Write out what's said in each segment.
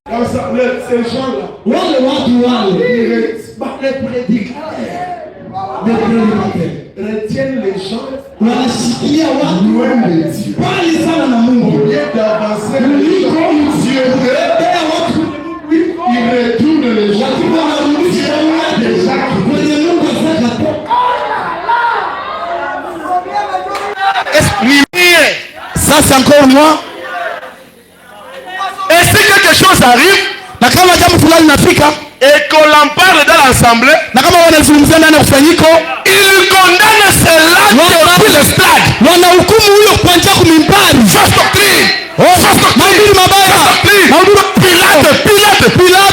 Ces gens-là, retiennent les gens loin de Dieu. Au lieu d'avancer les gens, Dieu il retourne les gens. Ça c'est encore moi. Et si quelque chose arrive, et qu'on en parle dans l'assemblée, il condamne cela depuis le stade. Fausse doctrine. Pilate.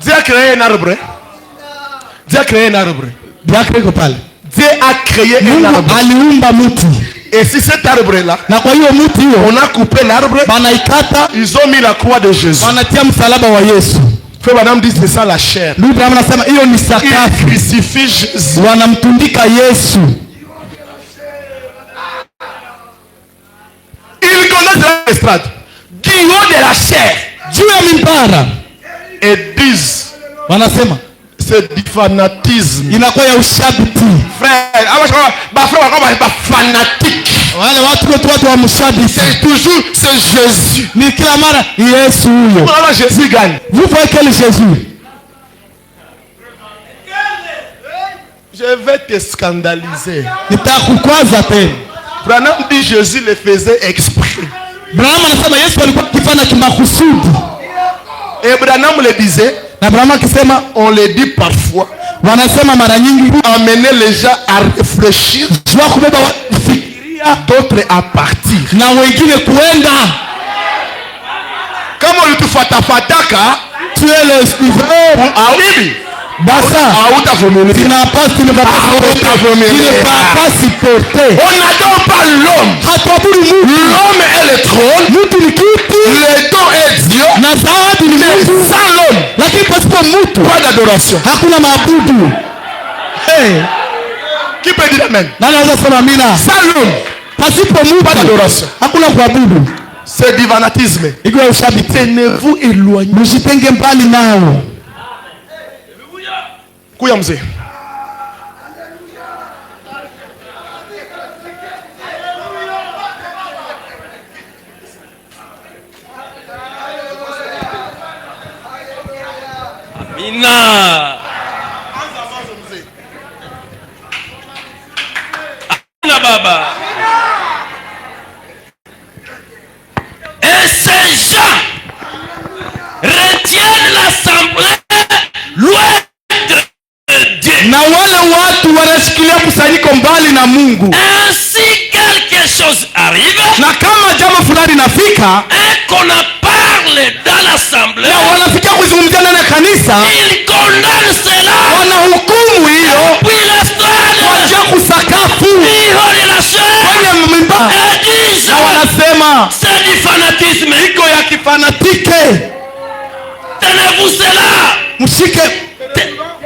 Dieu a créé un arbre. Dieu a créé un arbre. Dieu a créé un arbre. Et si cet arbre-là, on a coupé l'arbre, ils ont mis la croix de Jésus. Frère Madame dit c'est ça la chair. Il crucifie Jésus. Il connaît l'estrade. Du haut de la chair. Et disent c'est du fanatisme. Frère, fanatique. C'est toujours c'est Jésus. Jésus gagne. Vous voyez quel Jésus? Je vais te scandaliser. Branham dit Jésus le faisait exprès. Et Branham le disait, on le dit parfois, amener les gens à réfléchir, d'autres à partir. Comme on dit fataka, tu es le suiveur. Tu n'as pas supporter. On n'adore pas l'homme. L'homme est le trône. Le don est Dieu. Mais sans l'homme, pas d'adoration. Qui peut dire amen? Sans l'homme, pas d'adoration. C'est du fanatisme. Tenez-vous éloigné. Kuya mzee. Amina. Amina baba. Et ces gens retiennent l'assemblée loin. Na wale watu wanashikilia kusanyiko mbali na Mungu. Ainsi quelque chose arrive. Na kama jambo fulani linafika, et qu'on en parle dans l'assemblée. Na wanafikia kuzungumzia ndani ya kanisa. Il condamne cela. Wanahukumu hiyo. Puis le stade. Kwa kusakafu. Hiyo ni la chair. Kwenye mimba. Et disent. Na wanasema. C'est du fanatisme. Iko ya kifanatike. Tenez-vous cela. Mshike.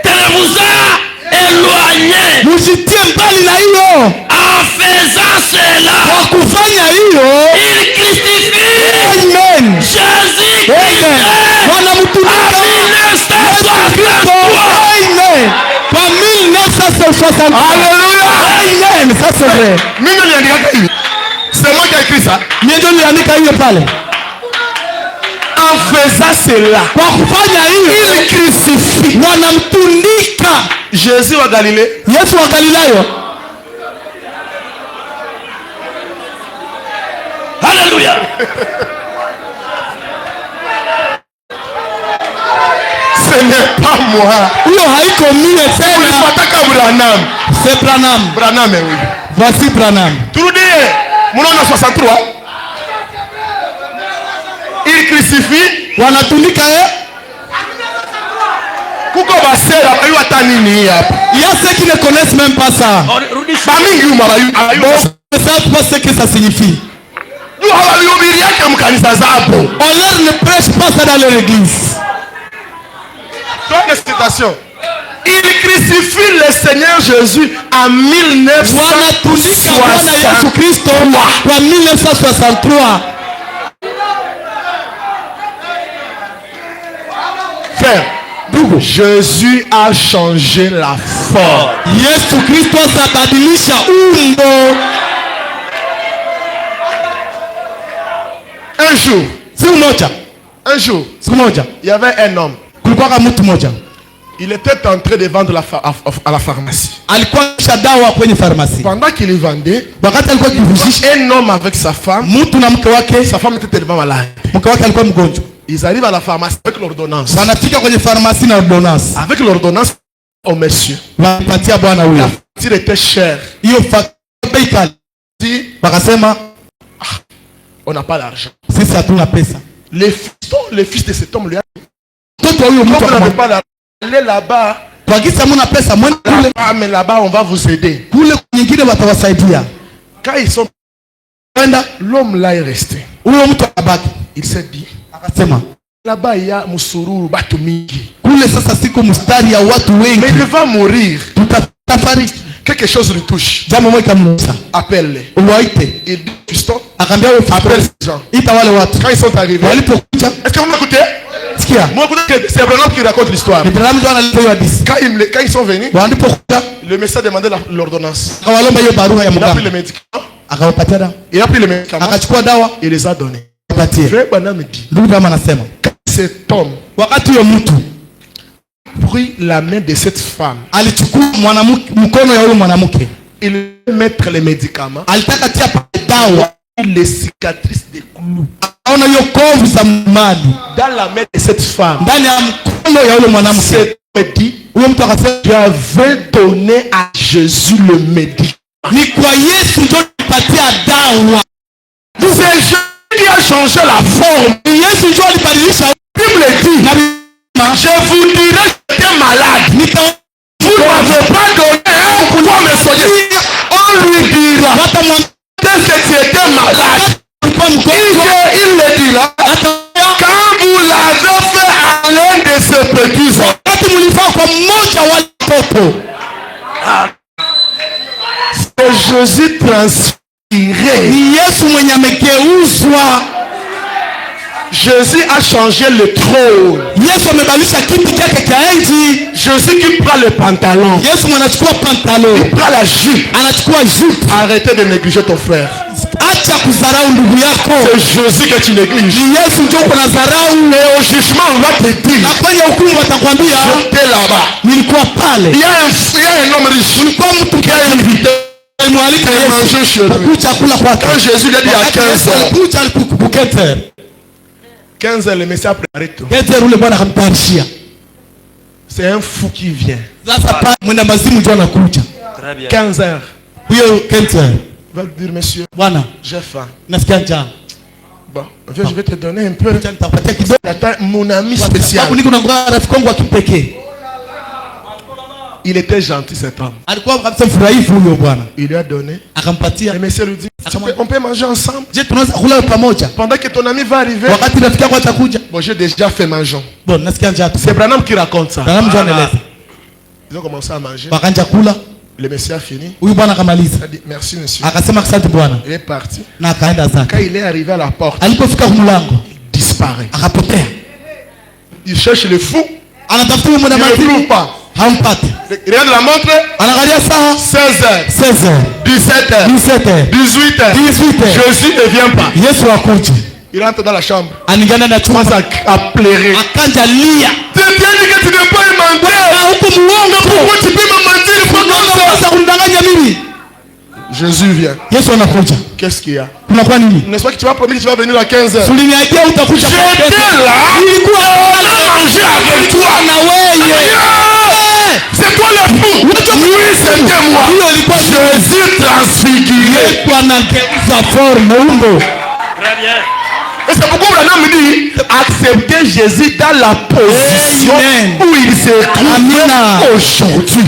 Tenez-vous-en éloigné. Msitie mbali na hiyo. En faisant cela. Kwa kufanya hiyo. Il crucifie. Amen. Jésus. Amen. Wanamtunika. Amen. Kwa 1960. Alléluia. Amen. Ça c'est vrai. Mimi niliandika hivi. C'est moi qui ai écrit ça. Mimi ndio niliandika hiyo pale. En faisant cela, kwa kufanya hiyo, il crucifie. Wanamtundika Jésus wa Galilée. Yesu wa Galilayo. Alléluia. Ce n'est pas moi. Hiyo haiko mie tena. Ulipataka Branham. C'est Branham. Branham oui. Voici Branham. Turudie. Mnaona 63. Il crucifie. Wanatundika kuko basera bayu atanini hapa. Il y a ceux qui ne connaissent même pas ça. Bamingi uma bayu. Ne savent pas ce que ça signifie. Nous hawalihubiri yake mkanisa zabo. On leur ne prêche pas ça dans leur église. Donc les citations. Il crucifie le Seigneur Jésus en 1963. Frère, Jésus a changé la forme. Yesu Kristo sabadilisha umbo. Un jour, il y avait un homme. Il était en train de vendre à la pharmacie. Pendant qu'il vendait, un homme avec sa femme était tellement malade. Ils arrivent à la pharmacie avec l'ordonnance. Avec l'ordonnance au monsieur. La facture était chère. On n'a pas d'argent. Le fils de cet homme lui a dit, on n'avait pas d'argent. Allez là-bas. Mais là-bas, on va vous aider. Quand ils sont, l'homme là est resté. Il s'est dit, là-bas il y a Musururu Batumingi. Mais il va mourir. Quelque chose lui touche. Appelle-les. Il dit, Juston, appelle ces gens. Quand ils sont arrivés, est-ce que vous m'écoutez? C'est Branham qui raconte l'histoire. Quand ils sont venus, le médecin a demandé l'ordonnance. Il a pris les médicaments. Il les a donnés. Frère Branham me dit, quand cet homme prit la main de cette femme, il veut mettre les médicaments, les cicatrices des clous dans la main de cette femme. C'est dit, tu avais donné à Jésus le médicament. C'est Jésus qui a changé la forme. La Bible dit, je vous dirai que j'étais malade. Vous ne m'avez pas donné pour me soigner. On lui dira que tu étais malade. Il le dira quand vous l'avez fait à l'un de ses petits enfants. C'est Jésus transféré. Jésus a changé le trône. Jésus qui prend le pantalon. Il prend la jupe. Arrêtez de négliger ton frère. C'est Jésus que tu négliges. Et au jugement on va te dire, j'étais là-bas. Il y a un homme riche qui a invité à manger chez lui. Quand Jésus lui a dit à 15h, 15h, le Messie a préparé tout. C'est un fou qui vient. 15h. Il va lui dire, monsieur, j'ai faim. Bon, je vais te donner un peu. Mon ami spécial. Il était gentil cet homme. Il lui a donné. Le monsieur lui dit, on peut manger ensemble. Pendant que ton ami va arriver. Bon, j'ai déjà fait mangeons. C'est Branham qui raconte ça. Ils ont commencé à manger. Le monsieur a fini. Il a dit merci monsieur. Il est parti. Quand il est arrivé à la porte, il disparaît. Il cherche le fou. Il ne le trouve pas. Regarde la montre. 16h, 17h, 18h. Jésus ne vient pas. Il rentre dans la chambre. Il commence à pleurer. Tu viens dire que tu ne peux pas mentir. Pourquoi tu peux me mentir? Jésus vient. Qu'est-ce qu'il y a? N'est-ce pas que tu m'as promis que tu vas venir à 15h? J'étais là. On a mangé avec toi. C'est toi le fou. Oui, c'était moi. Jésus transfiguré. Très bien. Et c'est pourquoi Branham me dit accepter Jésus dans la position où il se trouve aujourd'hui.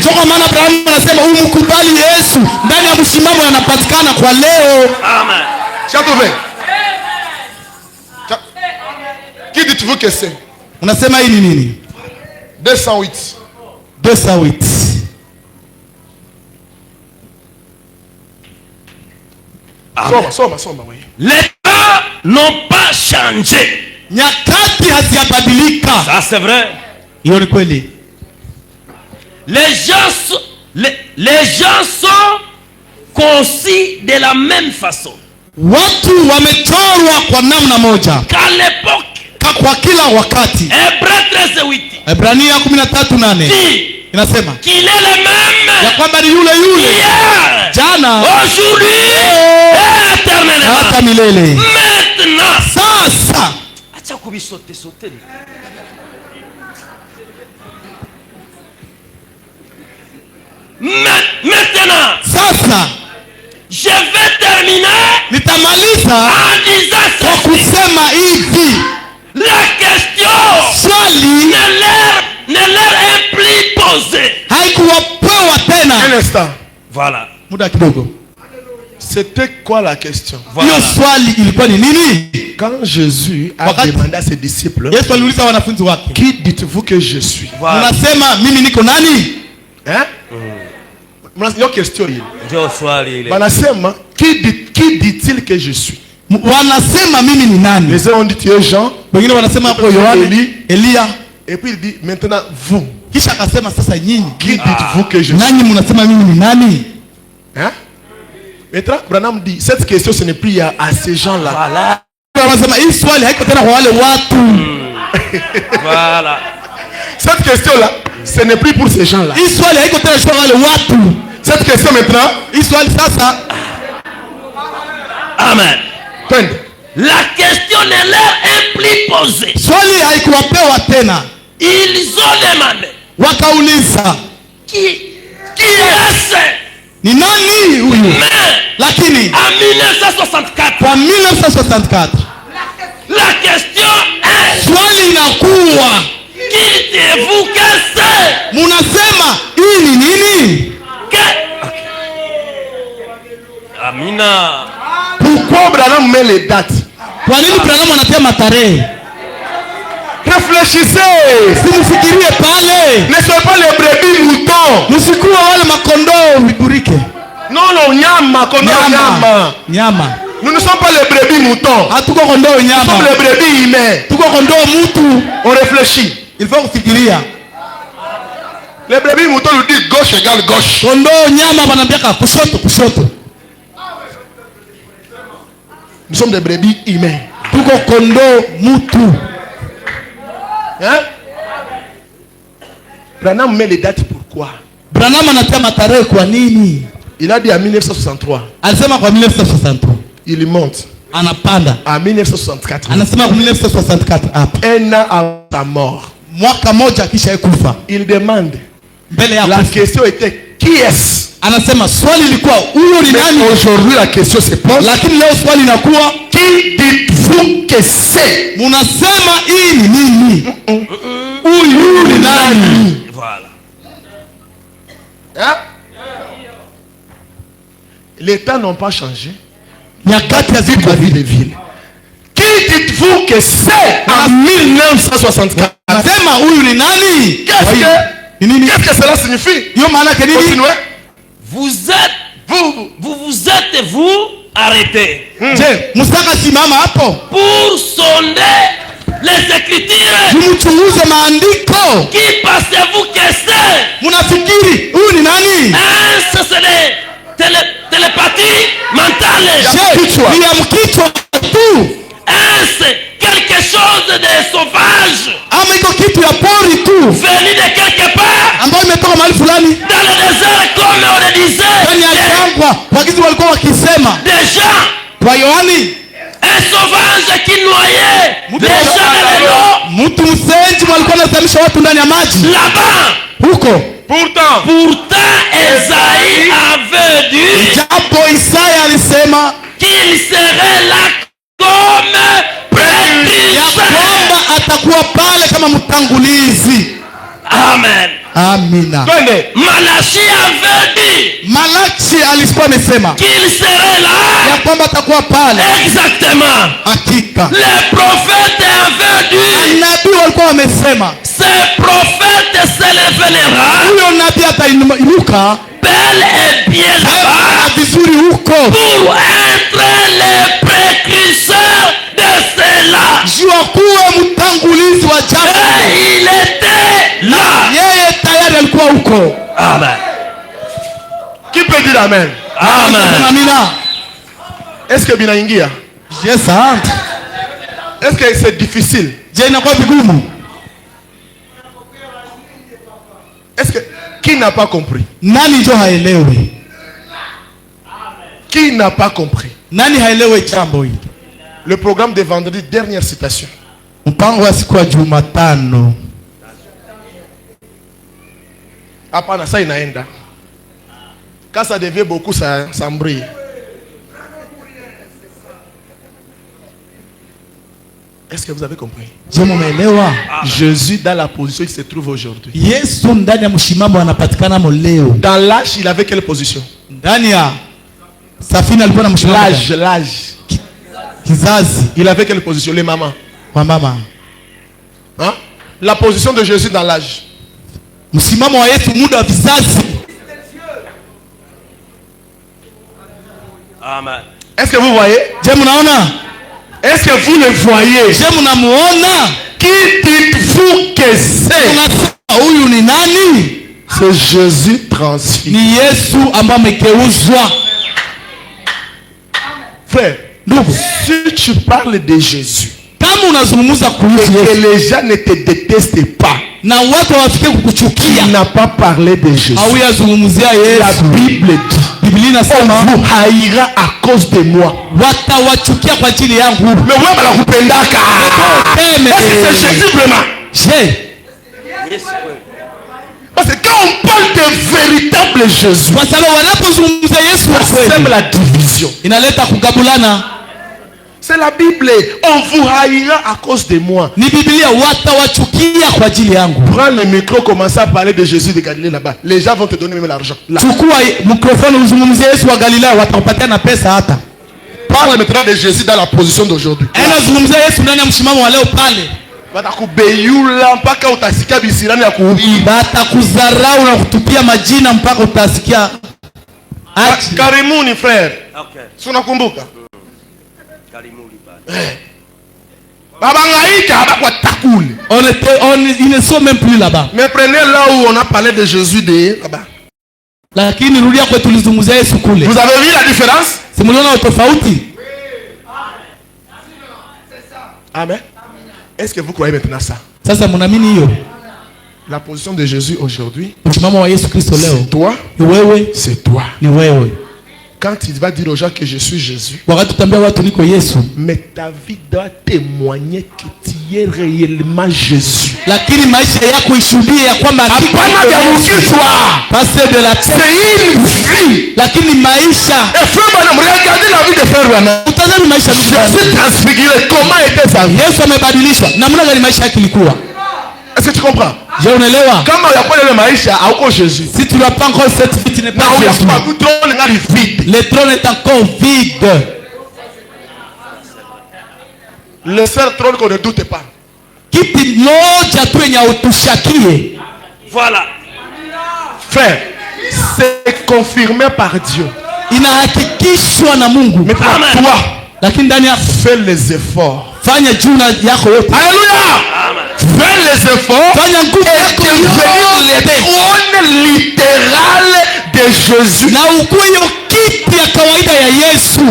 Amen. Tu as trouvé? Qui dites-vous que c'est? 208. 208. Soma, oui. Les temps n'ont pas changé. Nyakati hazijabadilika. Ça c'est vrai. Hiyo ni kweli. Les gens sont conçus de la même façon. Watu wamechorwa kwa namna moja. Qu'à l'époque, kwa kila wakati. Hébreux 13:8. Ebrania 13:8. Inasema qu'il est le même. Ya kwamba ni yule Hier, jana, aujourd'hui et éternellement. hata milele. Maintenant. Sasa. Acha sauter. Maintenant. Sasa. Je vais terminer. Nitamaliza en disant kwa kusema hivi. La question swali ne leur est plus posée. Haikuwapewa tena. Un instant. Voilà. Muda kidogo. C'était quoi la question? Hiyo swali ilikuwa ni nini? Quand Jésus a demandé à ses disciples, Yesu aliuliza wanafunzi wake, qui dites-vous que je suis? Unasema mimi niko nani? Hein? Mnasikia question hii. Ndio swali ile. Wanasema qui dit-il que je suis? Wanasema mimi ni nani? Les uns ont dit tu es Jean, wengine wanasema hapo Yohane, Elia. Et puis il dit maintenant vous. Kisha akasema sasa nyinyi, qui dites-vous que je suis? Nani mnasema mimi ni nani? Hein? Maintenant Branham dit cette question ce n'est plus à ces gens-là. Voilà. Wanasema hii swali haiko tena kwa wale watu. Voilà. Cette question-là, ce n'est plus pour ces gens-là. Hii swali haiko tena kwa wale watu. Cette question maintenant, hii swali sasa. Amen. Twende. La question ne leur est plus posée. Swali haikuwapewa tena. Ils ont demandé. Wakauliza. Qui est-ce? Ni nani huyu? Mais lakini en 1964. Kwa 1964. La question est. Swali inakuwa. Qui dites-vous que c'est? Munasema hii ni nini? Amina. Pourquoi Branham met les dates? Kwa nini Branham anatia matarehe? Réfléchissez. Simfikirie pale. Ne soyez pas les brebis moutons. Msikuwe wale makondoo viburike. Non, nyama, kondoo nyama. Nous ne sommes pas les brebis moutons. Hatuko kondoo nyama. Nous sommes les brebis humains. Tuko kondoo mutu. On réfléchit. Il faut kufikiria. Les brebis moutons nous disent gauche égale gauche. Kondoo nyama wanambiaka kushoto. Nous sommes des brebis humains. Tuko kondoo mutu. Hein? Branham met les dates pourquoi? Branham anatia matarehe kwa nini? Il a dit en 1963. Alisema kwa 1963. Il monte. Anapanda. En 1964. Anasema kwa 1964 hapa. Un an avant sa mort. Mwaka moja kisha kufa. Il demande. Mbele ya la kufa. question était qui est-ce? Anasema swali lilikuwa huyu ni nani? Aujourd'hui la question se pose. Lakini leo swali inakuwa qui dites-vous que c'est? Munasema hii ni nini? Huyu ni nani? Voilà. Hein? Les temps n'ont pas changé. Nyakati hazikubadilika des villes. Qui dites-vous que c'est en 1964? Anasema huyu ni nani? Qu'est-ce que cela signifie? Hiyo maana yake nini? Vous êtes arrêtés. Je, msaka simama hapo pour sonder les écritures. Mchunguze maandiko. Qui pensez-vous que c'est? Munafikiri huyu ni nani? C'est les télépathie mentale. Ni ya mkichwa tu. C'est quelque chose de sauvage. Ama iko kitu ya pori tu. Venu de quelque part. Ambayo imetoka mahali fulani. Dans le désert comme on le disait. Ndani ya jangwa, wakizi walikuwa wakisema. Des gens. Kwa Yohani. Un sauvage qui noyait des gens dans l'eau. Mtu msenji walikuwa wanazamisha watu ndani ya maji. Là-bas. Huko. Pourtant Esaïe avait dit. Japo Isaya alisema qu'il serait là comme précurseur. Ya kwamba atakuwa pale kama mtangulizi. Amen. Amina. Twende. Malachie avait dit Malachi alikuwa amesema qu'il serait là. ya kwamba atakuwa pale. Exactement. Hakika. Les prophètes avaient dit Nabii walikuwa wamesema ce prophète se lèvera huyo nabii atainuka bel et bien là-bas vizuri huko pour être le précurseur de cela. jua kuwa mtangulizi wa jambo. Et il était là. Yeye tayari alikuwa huko. Amen. Qui peut dire amen? Amen. Amina. Est-ce que binaingia? Yes, aunt. Est-ce que c'est difficile? Je inakuwa vigumu. Est-ce que qui n'a pas compris? Nani ndio haelewi? Qui n'a pas compris? Nani haelewi jambo hili? Le programme de vendredi, dernière citation. Mpango wa siku ya Jumatano. Hapana, ça inaenda. Quand ça devient beaucoup, ça brille. Est-ce que vous avez compris? Je mumeelewa? Jésus dans la position il se trouve aujourd'hui. Yesu ndani ya mshimamo anapatikana leo. Dans l'âge, il avait quelle position? Ndani ya safina alikuwa na mshimamo. L'âge. Kizazi. Il avait quelle position? Les mamans. Kwa mama. Hein? La position de Jésus dans l'âge. Msimamo wa Yesu muda wa vizazi. Amen. Est-ce que vous voyez? Je mnaona? Est-ce que vous le voyez? Je mnamuona? Qui dites-vous que c'est? Unasema huyu ni nani? C'est Jésus transfiguré. Ni Yesu ambaye amegeuzwa. Frère, si tu parles de Jésus, Kama unazungumza kuhusu et que Yesu les gens ne te détestent pas, na watu wafike kukuchukia, il n'a pas parlé de Jésus. au yazungumzia La Yesu. Bible dit, Biblia on inasema vous haïra à cause de moi. watawachukia kwa ajili yangu. Mais ouais, bah, la kupendaka. Est-ce que c'est Jésus vraiment? Je, Parce que quand on parle de véritable Jésus, kwa sababu wanapozungumza Yesu wa ça sème kweli la division. inaleta kugabulana. C'est la Bible. On vous haïra à cause de moi. Ni Biblia, watawachukia kwa ajili yangu. Prends le micro, commence à parler de Jésus de Galilée là-bas. Les gens vont te donner même l'argent. Là. Chukua mikrofoni uzungumzie Yesu wa Galilaya, watakupatia na pesa hata. Parle maintenant de Jésus dans la position d'aujourd'hui. Ena zungumzia Yesu ndani ya mshimamo wa leo pale. Watakubeyula mpaka utasikia bisirani ya kuhubiri. Batakudharau na kutupia majina mpaka utasikia. Achi. Karimuni frère. Okay. Si unakumbuka? Karimuni baba. Baba ngaika hapa takule. Ils ne sont même plus là-bas. Mais prenez là où on a parlé de Jésus de là-bas. Lakini rudia kwa tulizungumzia Yesu kule. Vous avez vu la différence? Si mliona tofauti? Amen. Est-ce que vous croyez maintenant ça? Sasa mnaamini hiyo? La position de Jésus aujourd'hui, Msimamo wa Yesu Kristo leo. c'est toi. Ni wewe, C'est toi. ni wewe. Quand il va dire aux gens que je suis Jésus, Wakati tutambia watu niko Yesu, mais ta vie doit témoigner que tu es réellement Jésus. lakini maisha yako ishuhudie ya kwamba Hapana vya mkichwa. Passer de la C'est une vie. lakini maisha Et frère Branham, regardez la vie de frère Branham. utazame maisha Jésus transfiguré, comment était sa vie? Yesu amebadilishwa. Namna gani maisha yake ilikuwa? Est-ce que tu comprends? Je unaelewa? Kama uyakuwa ile maisha hauko Jésus. Si tu n'as pas encore cette vie, tu n'es Na pas Jésus. uyakuwa tu trône ngari vide. Le trône est encore vide. Le seul trône qu'on ne doute pas. Kiti moja tu yenye utushakie. Voilà. Frère, c'est confirmé par Dieu. Inahakikishwa na Mungu. Mais Amen. toi, Lakini ndani yako fais les efforts. fanya juu na yako yote. Alléluia. Fais les efforts. Fanya nguvu Et yako devenir yote. le trône littéral de Jésus. Na ukuwe hiyo kiti ya kawaida ya Yesu.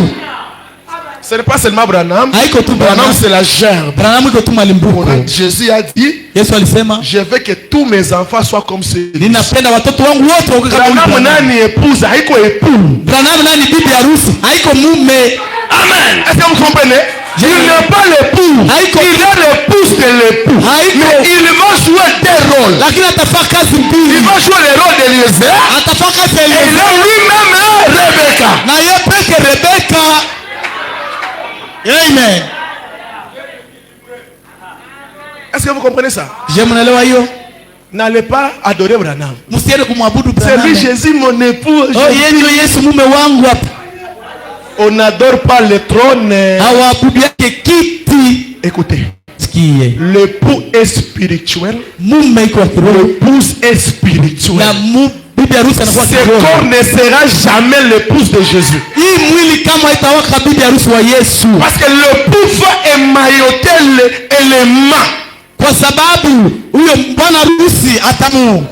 Ce n'est pas seulement Branham. Haiko tu Branham, Branham. c'est la gerbe. Branham iko tu malimbuko. Jésus a dit, Yesu alisema, je veux que tous mes enfants soient comme ceux. ninapenda watoto wangu wote wawe kama Branham Branham. nani épouse, haiko époux. Branham nani bibi harusi, haiko mume. Amen. Est-ce que vous comprenez? Il n'est pas l'époux. Haiko. Il est l'épouse de l'époux. Haiko. Mais il va jouer des rôles. Lakini atafaa kazi Il mbili. va jouer le rôle d'Eliezer. Atafaa kazi Et il Eliezer. est lui-même Rebecca. Na yeye peke Rebeka. Amen. Est-ce que vous comprenez ça? Je mnaelewa hiyo? N'allez pas adorer Branham. Msiende kumwabudu C'est Branham. lui Jésus mon époux. Oh, yeye ndio Yesu mume wangu hapa. On n'adore pas le trône. Hawaabudu yake kiti. Écoutez. Sikie. L'époux est spirituel. Mume iko kiroho. L'épouse est spirituelle. Na bibi harusi anakuwa Ce kiroho. corps ne sera jamais l'épouse de Jésus. Hii mwili kama itawaka bibi harusi wa Yesu. Parce que l'époux va émailloter l'élément. Kwa sababu huyo bwana harusi atachukua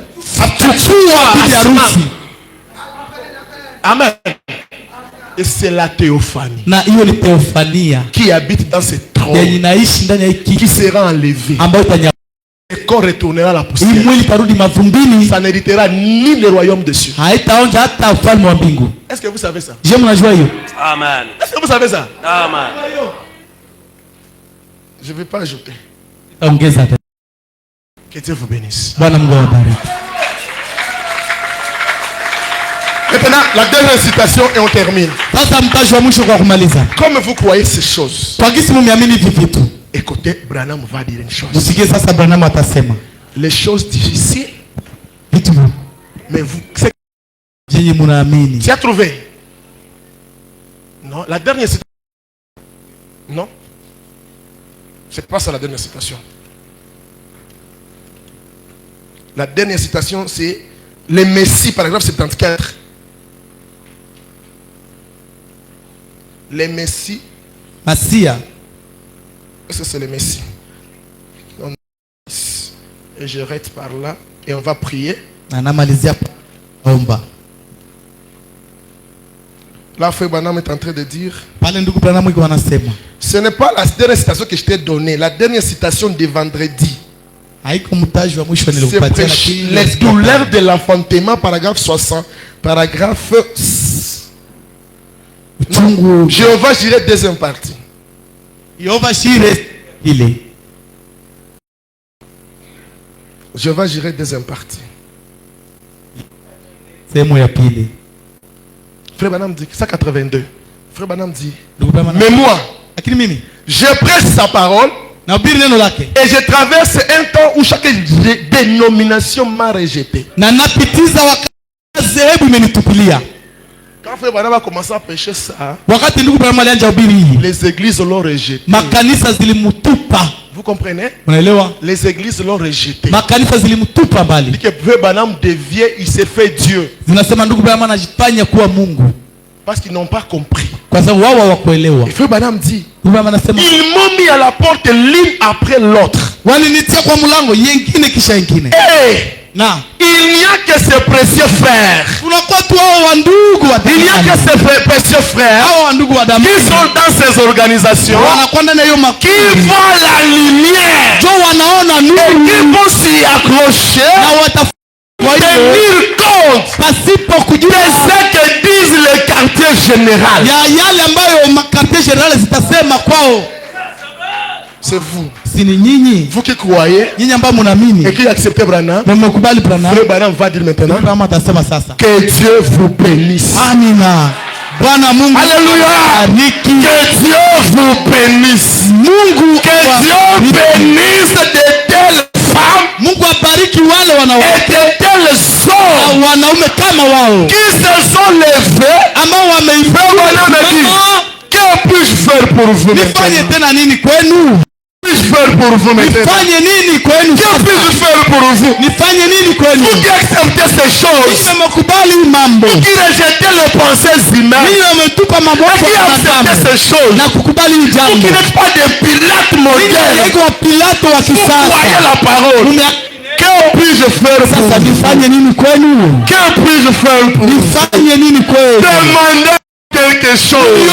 bibi harusi. Amen. Et c'est la théophanie. Na hiyo ni teofania. Qui habite dans ce trône. Inaishi ndani ya hiki. Qui sera enlevé. Ambayo itanya. Le corps retournera à la poussière. Hii mwili tarudi mavumbini. Ça n'héritera ni le royaume de Dieu. Haitaonja hata ufalme wa mbingu. Est-ce que vous savez ça? Je mnajua hiyo? Amen. Est-ce que vous savez ça? Amen. Je ne vais pas ajouter. Ongeza. Que Dieu vous bénisse. Bwana Mungu awabariki. Maintenant, la dernière citation et on termine. Sasa mtaji wa mwisho kwa kumaliza. Comme vous croyez ces choses, Kwa gisi mumeamini hivi vitu. écoutez, Branham va dire une chose. Msikie sasa Branham atasema. Les choses difficiles, Vitu mais vous, c'est jenye munaamini. tu as trouvé? Non, la dernière citation. Non, c'est pas ça la dernière citation. La dernière citation, c'est le Messie, paragraphe 74. Les Messies. Masia. Est-ce que c'est le Messie? Non. Et je reste par là et on va prier. Na namalizia omba. Là, Frère Branham est en train de dire. Pale ndugu Branham iko anasema. Ce n'est pas la dernière citation que je t'ai donnée. La dernière citation de vendredi. Haiko mtaji wa mwisho C'est nilikupatia lakini les douleurs de l'enfantement, paragraphe 60. Paragraphe. Non, Jéhovah j'irai deuxième partie. Yehova shire ile. Jéhovah j'irai deuxième partie. Sehemu ya pili. Frère Branham dit 182. Frère Branham dit. Ndugu Branham. Mais moi, Lakini mimi je prêche sa parole. nahubiri neno lake. Et je traverse un temps où chaque dénomination m'a rejeté. Na napitiza wakati dhehebu imenitupilia. Quand Frère Branham a commencé à prêcher ça, Wakati ndugu Branham alianza hubiri hii, les églises l'ont rejeté. makanisa zilimtupa. Vous comprenez? Unaelewa? Les églises l'ont rejeté. Makanisa zilimtupa Il mbali. dit que Frère Branham devient, il s'est fait Dieu. Zinasema ndugu Branham anajifanya kuwa Mungu. Parce qu'ils n'ont pas compris. Kwa sababu wao hawakuelewa. Et Frère Branham dit, Ndugu Branham anasema ils m'ont mis à la porte l'une après l'autre. walinitia kwa mlango yengine kisha yengine. Et Na il n'y a que ces précieux frères. tunakuwa tu hao wa ndugu wa Il n'y a que damu. ces précieux frères Hao wa ndugu wa damu. qui sont dans ces organisations, Wanakuwa ndani ya hiyo qui makundi. voient la lumière Jo wanaona et nuru qui vont s'y accrocher, na watafuta tenir compte pasipo de kujua ce que disent le quartier général. ya yale ambayo makartie generale zitasema kwao. C'est vous. Si ni nyinyi Vous qui croyez nyinyi ambao et mnaamini qui acceptez Branham, na mmekubali Branham, Frère Branham va dire maintenant Branham atasema sasa. que Dieu vous bénisse. Amina. Bwana Mungu Alléluia. bariki. Que Dieu vous bénisse. Mungu Que Dieu bénisse de telles femmes Mungu abariki wale et wanawake de tels hommes na wanaume kama wao qui se sont levés. ambao Frère Branham me dit, wameisimama. que puis-je faire pour vous Nifanye maintenant? tena nini kwenu? Que puis-je faire pour vous maintenant? Nifanye nini kwenu? Que puis-je faire pour vous? Nifanye nini kwenu? Vous qui acceptez ces choses, Ninyi mmekubali mambo. vous qui rejetez les pensées humaines, Ninyi mmetupa mambo vous yako qui ya acceptez wanadamu ces choses, na kukubali vous jambo. qui n'êtes pas des Pilates Ninyi modernes, yako wa Pilato wa vous croyez kisasa. la parole. Que puis-je faire pour Sasa vous? nifanye nini kwenu? Que puis-je faire pour vous? Nifanye nini kwenu? Demandez quelque chose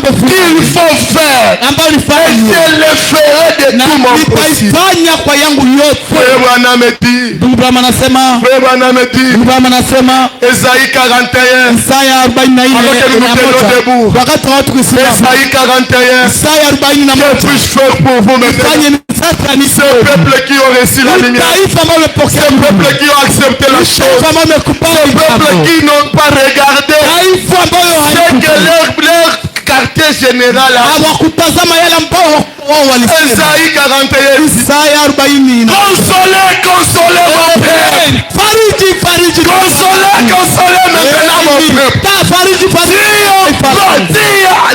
qu'il faut faire. ambayo Et nifanye je le ferai de na tout mon possible. nitaifanya kwa yangu yote. Frère Branham me dit, Ndugu Branham anasema, Frère Branham me dit, Ndugu Branham anasema Esaïe 41, Isaya 44 Alors que nous tenons debout. wakati wa watu kusimama. Esaïe 41, Isaya que 41 puis-je faire pour vous maintenant? nifanye nini sasa? Ni Ce peuple qui ont reçu la lumière, taifa ambalo ce limepokea peuple qui ont accepté la chose, taifa ambalo limekubali ce peuple jambo. qui n'ont pas regardé Taifa ambayo ce que leur quartier général. Hawakutazama yale ambao wao walisema. Isaïe 41. Isaya 40. Consolez, consolez mon peuple. Fariji, fariji. Consolez, consolez maintenant mon peuple. Fariji, fariji.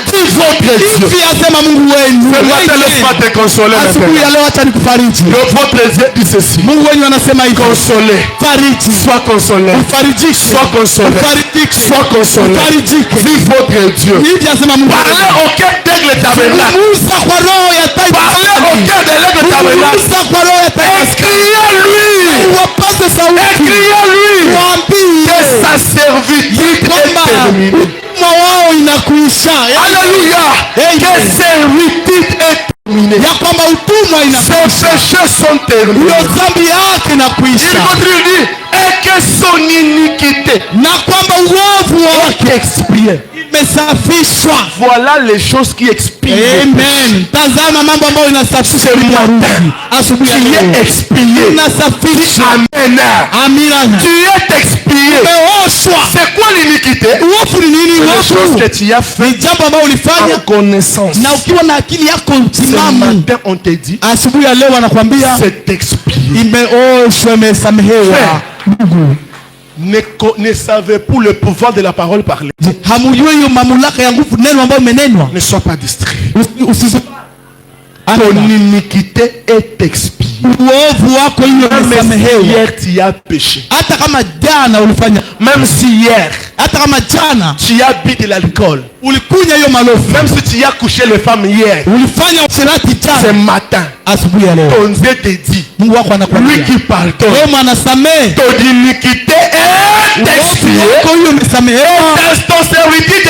Dis votre Dieu. Hivi asema Mungu wenu. Ce matin, laisse-moi te consoler. Asubuhi ya leo acha nikufariji. Votre Dieu dit ceci. Mungu wenu anasema hivi. Consolez. Fariji. Sois consolé. Ufarijike. Sois consolé. Ufarijike. Sois consolé. Ufarijike. Dis votre Dieu. Hivi asema Mungu. Parlez au cœur d'aigle tabernacle. Musa kwa roho ya taifa. Parlez au cœur de l'aigle tabernacle. Musa kwa roho ya taifa. Criez-lui. Wapaze sauti. Criez-lui. Waambie. Que sa servitude est terminée. Wao inakuisha. Alléluia. Que servitude est terminée. Ya kwamba utumwa inakuisha. Ses péchés sont terminés. Hiyo dhambi yake inakuisha. Il continue de dire et que son iniquité na kwamba uovu wake expié. Imesafishwa. Voilà les choses qui expient. Amen. Tazama mambo ambayo inasafisha ulimwengu. Asubuhi ya leo expié. Inasafisha. Amen. Amina. Tu es expié. Umeoshwa. C'est quoi l'iniquité? Uovu ni nini? Les choses que tu as fait. Ni jambo ambalo ulifanya en connaissance. na ukiwa na akili yako timamu. Ce matin on te dit. Asubuhi ya leo anakuambia c'est expié. Imeoshwa, imesamehewa. Ne savez pour le pouvoir de la parole parler. Ne sois pas distrait. Ton iniquité est expiée. Même si hier tu as péché. Même si hier tu as bu de l'alcool. Même si tu as couché les femmes hier. Ce matin ton Dieu te dit. Lui qui pardonne. Ton iniquité est expiée. Ton servitude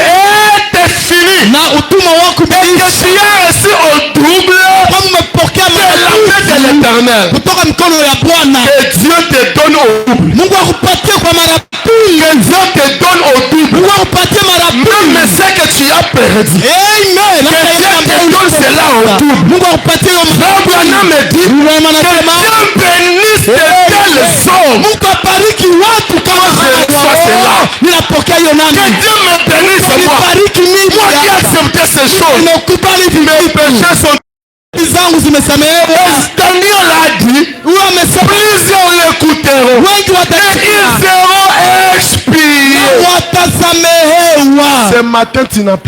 est finie. Et que tu as reçu au double de la paix de l'Éternel. Que Dieu te donne au double. Que Dieu te donne au double. Même ce que tu as perdu. Que Dieu te donne cela au double. Abraham me dit que Dieu bénisse de telles hommes. Que Dieu me bénisse moi. Moi qui ai accepté ces choses. Mes péchés sont Daniel a dit, plusieurs l'écouteront et ils seront expiés. Ce matin tu n'as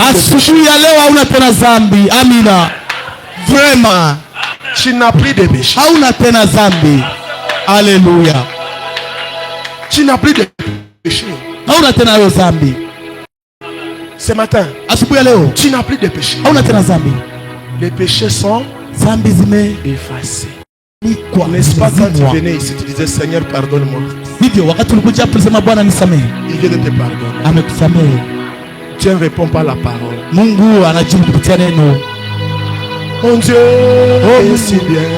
plus de péché. Tu n'as plus de péché. Alléluia. Tu n'as plus de péché. Ce matin tu n'as plus de péché. Les péchés sont effacés. N'est-ce pas quand tu venais ici, tu disais Seigneur pardonne-moi. Il vient de te pardonner. Dieu ne répond pas à la parole. Mon Dieu est si bien.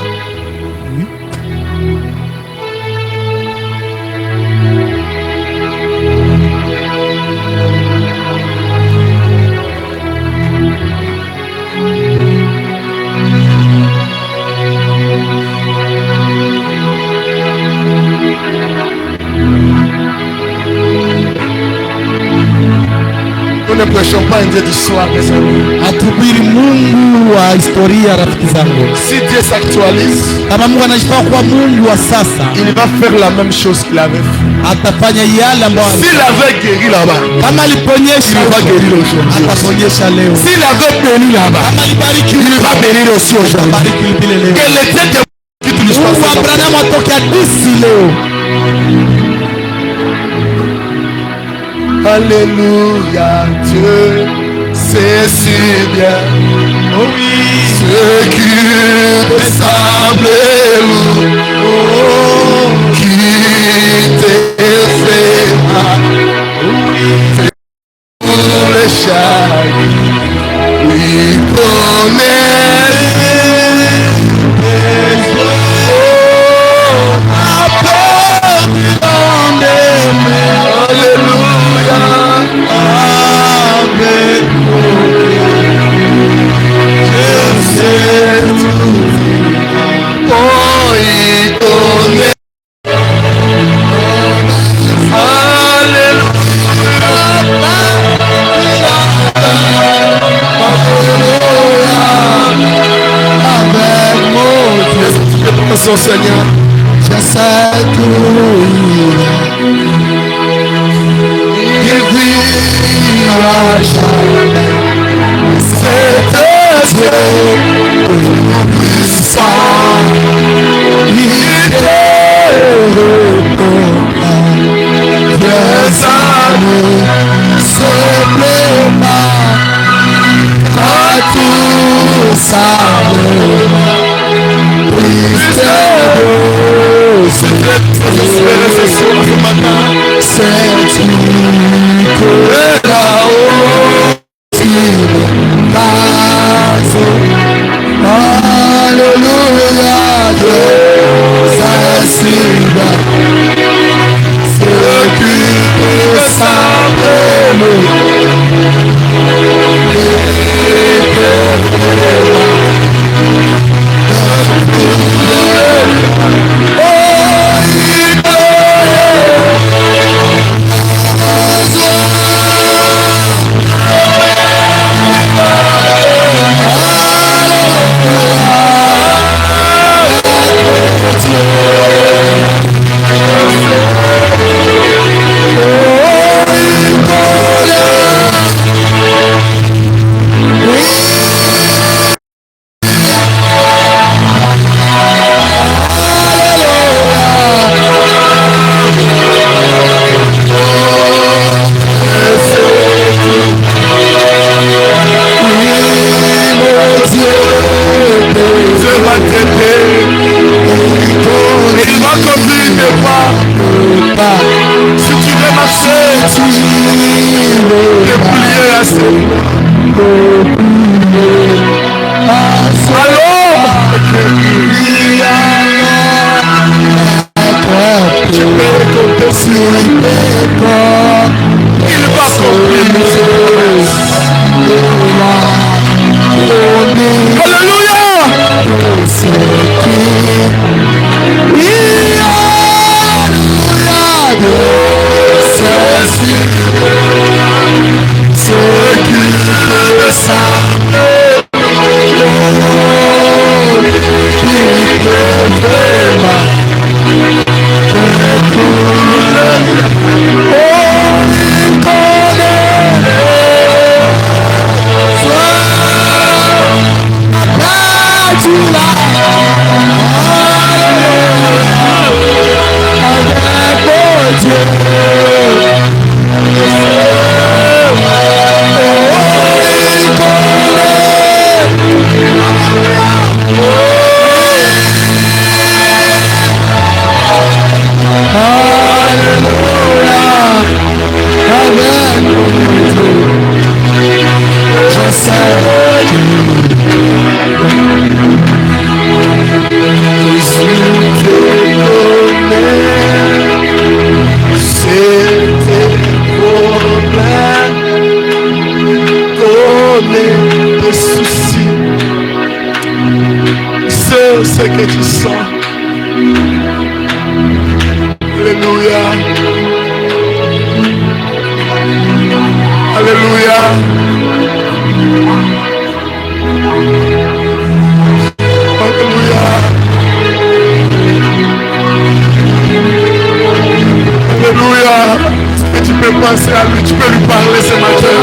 Nous ne prêchons pas un Dieu d'histoire, mes amis. Si Dieu s'actualise, il va faire la même chose qu'il avait fait. S'il avait guéri là-bas, il va guérir aujourd'hui. S'il avait béni là-bas, il va bénir aussi aujourd'hui. Que le Dieu qui touche Alléluia, Dieu, c'est si bien. Oh oui, ce qui te semble qui te fait mal. Oui, pour le chagrin, oui, connaît. ton Seigneur. Je sais tout. Il vivra jamais. C'est Dieu puissant. Il répondra. Des amours se plaît à tout ça. Ce que tu sens. Alléluia. Alléluia. Alléluia. Alléluia. Et tu peux penser à lui, tu peux lui parler ce matin.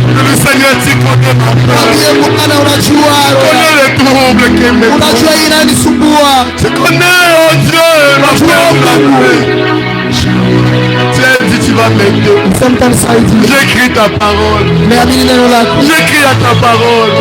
Que le Seigneur t'y connaît ma peur. Connais les troubles qui me font. Tu connais, oh Dieu, ma peur. Tu as dit tu vas m'aider. J'écris ta parole. J'écris à ta parole.